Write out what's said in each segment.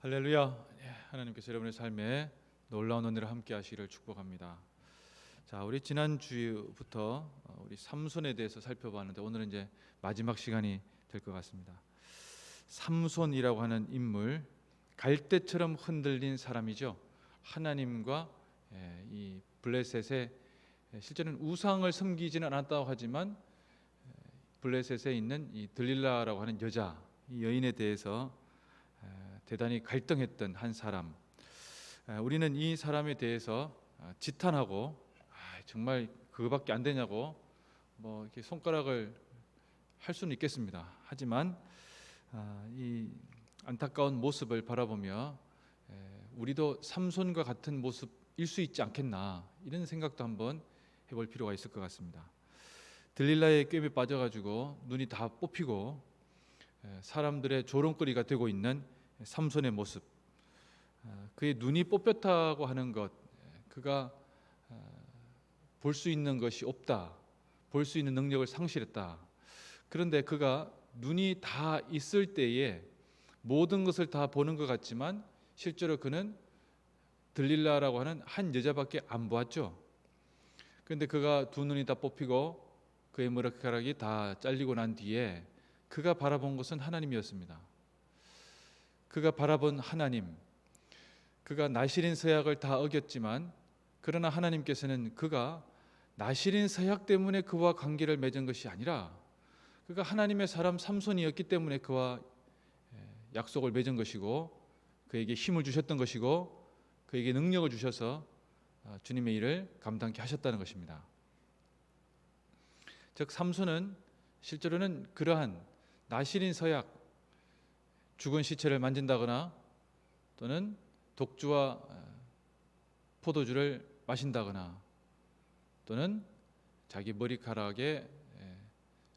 할렐루야. 하나님께서 여러분의 삶에 놀라운 은혜를 함께 하시기를 축복합니다. 자, 우리 지난주부터 우리 삼손에 대해서 살펴봤는데 오늘은 이제 마지막 시간이 될 것 같습니다. 삼손이라고 하는 인물, 갈대처럼 흔들린 사람이죠. 하나님과 이 블레셋의 실제는 우상을 섬기지는 않았다고 하지만 블레셋에 있는 이 들릴라라고 하는 여자, 이 여인에 대해서 대단히 갈등했던 한 사람. 우리는 이 사람에 대해서 지탄하고 정말 그거밖에 안 되냐고 뭐 이렇게 손가락을 할 수는 있겠습니다. 하지만 이 안타까운 모습을 바라보며 우리도 삼손과 같은 모습일 수 있지 않겠나, 이런 생각도 한번 해볼 필요가 있을 것 같습니다. 들릴라의 꿰에 빠져가지고 눈이 다 뽑히고 사람들의 조롱거리가 되고 있는 삼손의 모습, 그의 눈이 뽑혔다고 하는 것, 그가 볼 수 있는 것이 없다, 볼 수 있는 능력을 상실했다. 그런데 그가 눈이 다 있을 때에 모든 것을 다 보는 것 같지만 실제로 그는 들릴라라고 하는 한 여자밖에 안 보았죠. 그런데 그가 두 눈이 다 뽑히고 그의 머리카락이 다 잘리고 난 뒤에 그가 바라본 것은 하나님이었습니다. 그가 바라본 하나님, 그가 나실인 서약을 다 어겼지만 그러나 하나님께서는 그가 나실인 서약 때문에 그와 관계를 맺은 것이 아니라 그가 하나님의 사람 삼손이었기 때문에 그와 약속을 맺은 것이고 그에게 힘을 주셨던 것이고 그에게 능력을 주셔서 주님의 일을 감당케 하셨다는 것입니다. 즉 삼손은 실제로는 그러한 나실인 서약, 죽은 시체를 만진다거나 또는 독주와 포도주를 마신다거나 또는 자기 머리카락에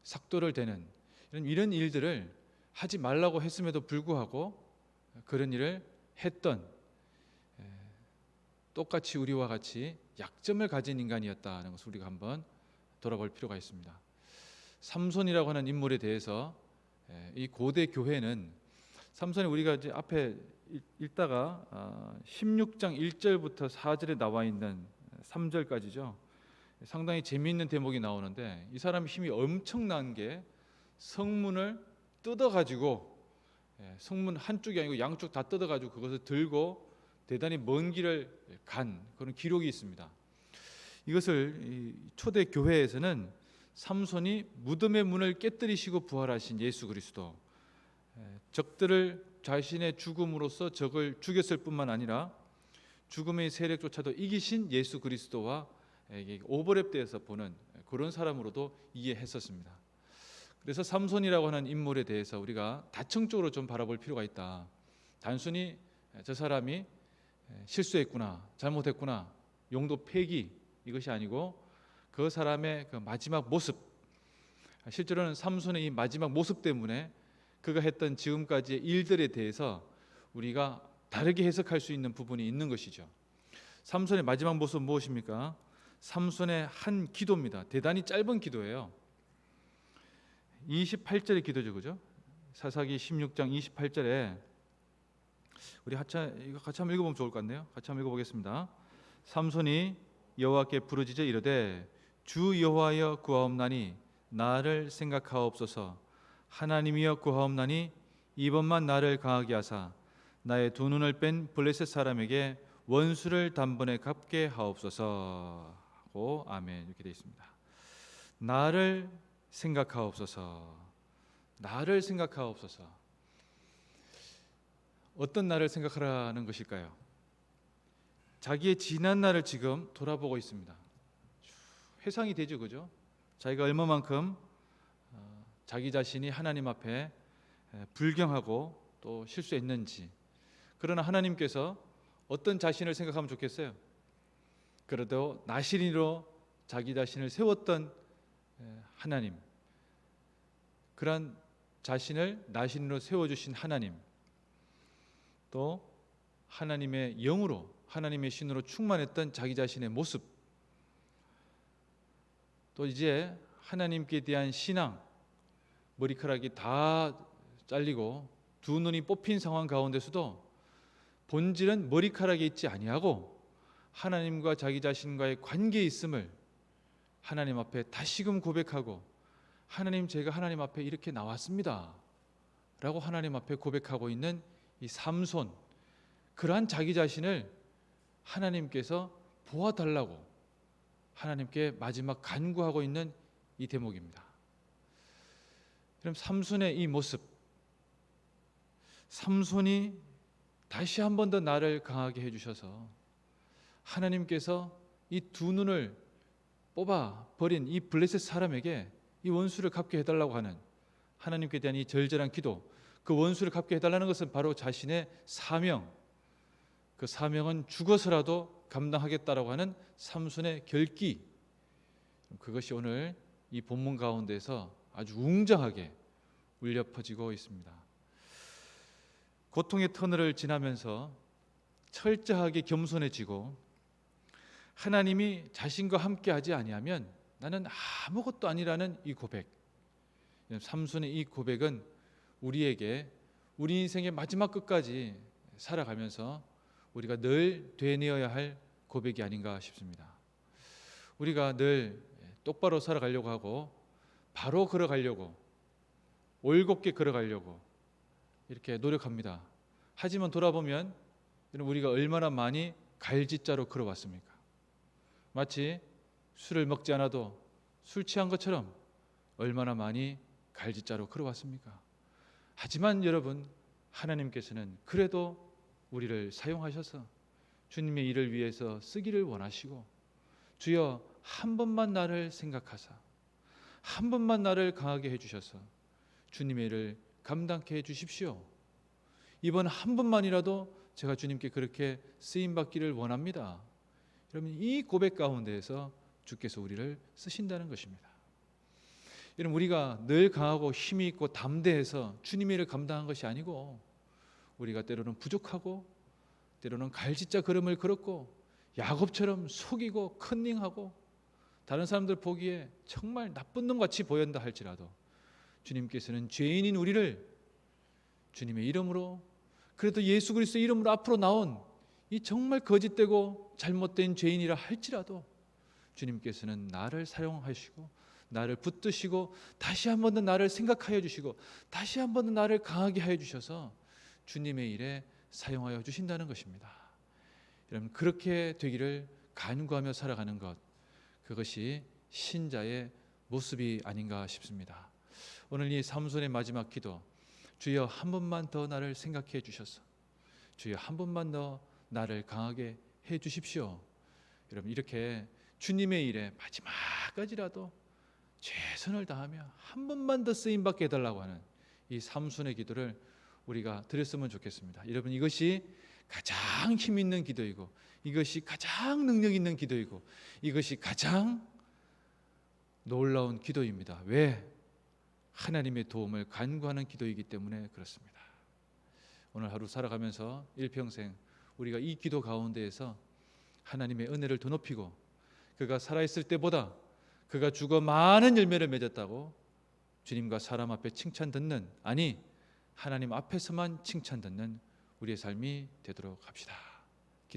삭도를 대는 이런 일들을 하지 말라고 했음에도 불구하고 그런 일을 했던, 똑같이 우리와 같이 약점을 가진 인간이었다는 것을 우리가 한번 돌아볼 필요가 있습니다. 삼손이라고 하는 인물에 대해서 이 고대 교회는 삼손이 우리가 이제 앞에 읽다가 16장 1절부터 4절에 나와 있는 3절까지죠. 상당히 재미있는 대목이 나오는데 이 사람의 힘이 엄청난 게 성문을 뜯어가지고, 성문 한쪽이 아니고 양쪽 다 뜯어가지고 그것을 들고 대단히 먼 길을 간 그런 기록이 있습니다. 이것을 초대 교회에서는 삼손이 무덤의 문을 깨뜨리시고 부활하신 예수 그리스도, 적들을 자신의 죽음으로써 적을 죽였을 뿐만 아니라 죽음의 세력조차도 이기신 예수 그리스도와 오버랩되어서 보는 그런 사람으로도 이해했었습니다. 그래서 삼손이라고 하는 인물에 대해서 우리가 다층적으로 좀 바라볼 필요가 있다. 단순히 저 사람이 실수했구나, 잘못했구나, 용도 폐기, 이것이 아니고 그 사람의 그 마지막 모습, 실제로는 삼손의 이 마지막 모습 때문에 그가 했던 지금까지의 일들에 대해서 우리가 다르게 해석할 수 있는 부분이 있는 것이죠. 삼손의 마지막 모습은 무엇입니까? 삼손의 한 기도입니다. 대단히 짧은 기도예요. 28절의 기도죠, 그죠? 사사기 16장 28절에 우리 이거 같이 한번 읽어보면 좋을 것 같네요. 같이 한번 읽어보겠습니다. 삼손이 여호와께 부르짖어 이르되 주 여호와여 구하옵나니 나를 생각하옵소서. 하나님이여 구하옵나니 이번만 나를 강하게 하사 나의 두 눈을 뺀 블레셋 사람에게 원수를 단번에 갚게 하옵소서 하고 아멘, 이렇게 되어 있습니다. 나를 생각하옵소서. 나를 생각하옵소서. 어떤 나를 생각하라는 것일까요? 자기의 지난 날을 지금 돌아보고 있습니다. 회상이 되죠, 그죠? 자기가 얼마만큼 자기 자신이 하나님 앞에 불경하고 또 실수했는지. 그러나 하나님께서 어떤 자신을 생각하면 좋겠어요? 그래도 나실인으로 자기 자신을 세웠던 하나님, 그러한 자신을 나실인으로 세워주신 하나님, 또 하나님의 영으로 하나님의 신으로 충만했던 자기 자신의 모습, 또 이제 하나님께 대한 신앙, 머리카락이 다 잘리고 두 눈이 뽑힌 상황 가운데서도 본질은 머리카락에 있지 아니하고 하나님과 자기 자신과의 관계에 있음을 하나님 앞에 다시금 고백하고, 하나님, 제가 하나님 앞에 이렇게 나왔습니다 라고 하나님 앞에 고백하고 있는 이 삼손, 그러한 자기 자신을 하나님께서 보아달라고 하나님께 마지막 간구하고 있는 이 대목입니다. 그럼 삼손의 이 모습, 삼손이 다시 한 번 더 나를 강하게 해주셔서 하나님께서 이 두 눈을 뽑아 버린 이 블레셋 사람에게 이 원수를 갚게 해달라고 하는 하나님께 대한 이 절절한 기도, 그 원수를 갚게 해달라는 것은 바로 자신의 사명, 그 사명은 죽어서라도 감당하겠다라고 하는 삼손의 결기, 그것이 오늘 이 본문 가운데서 아주 웅장하게 울려 퍼지고 있습니다. 고통의 터널을 지나면서 철저하게 겸손해지고, 하나님이 자신과 함께하지 아니하면 나는 아무것도 아니라는 이 고백, 삼손의 이 고백은 우리에게 우리 인생의 마지막 끝까지 살아가면서 우리가 늘 되뇌어야 할 고백이 아닌가 싶습니다. 우리가 늘 똑바로 살아가려고 하고 바로 걸어가려고, 올곧게 걸어가려고 이렇게 노력합니다. 하지만 돌아보면 우리가 얼마나 많이 갈짓자로 걸어왔습니까? 마치 술을 먹지 않아도 술 취한 것처럼 얼마나 많이 갈짓자로 걸어왔습니까? 하지만 여러분, 하나님께서는 그래도 우리를 사용하셔서 주님의 일을 위해서 쓰기를 원하시고, 주여 한 번만 나를 생각하사 한 번만 나를 강하게 해주셔서 주님의 일을 감당케 해주십시오. 이번 한 번만이라도 제가 주님께 그렇게 쓰임받기를 원합니다. 여러분, 이 고백 가운데에서 주께서 우리를 쓰신다는 것입니다. 여러분, 우리가 늘 강하고 힘이 있고 담대해서 주님의 일을 감당한 것이 아니고, 우리가 때로는 부족하고 때로는 갈짓자 걸음을 걸었고 야곱처럼 속이고 컨닝하고 다른 사람들 보기에 정말 나쁜 놈같이 보였다 할지라도 주님께서는 죄인인 우리를 주님의 이름으로, 그래도 예수 그리스도의 이름으로 앞으로 나온 이 정말 거짓되고 잘못된 죄인이라 할지라도 주님께서는 나를 사용하시고 나를 붙드시고 다시 한 번 더 나를 생각하여 주시고 다시 한 번 더 나를 강하게 하여 주셔서 주님의 일에 사용하여 주신다는 것입니다. 여러분, 그렇게 되기를 간구하며 살아가는 것, 그것이 신자의 모습이 아닌가 싶습니다. 오늘 이 삼손의 마지막 기도, 주여 한 번만 더 나를 생각해 주셔서 주여 한 번만 더 나를 강하게 해 주십시오. 여러분, 이렇게 주님의 일에 마지막까지라도 최선을 다하며 한 번만 더 쓰임받게 해달라고 하는 이 삼손의 기도를 우리가 드렸으면 좋겠습니다. 여러분, 이것이 가장 힘 있는 기도이고, 이것이 가장 능력 있는 기도이고, 이것이 가장 놀라운 기도입니다. 왜? 하나님의 도움을 간구하는 기도이기 때문에 그렇습니다. 오늘 하루 살아가면서 일평생 우리가 이 기도 가운데에서 하나님의 은혜를 더 높이고, 그가 살아있을 때보다 그가 죽어 많은 열매를 맺었다고 주님과 사람 앞에 칭찬 듣는, 아니 하나님 앞에서만 칭찬 듣는 우리의 삶이 되도록 합시다.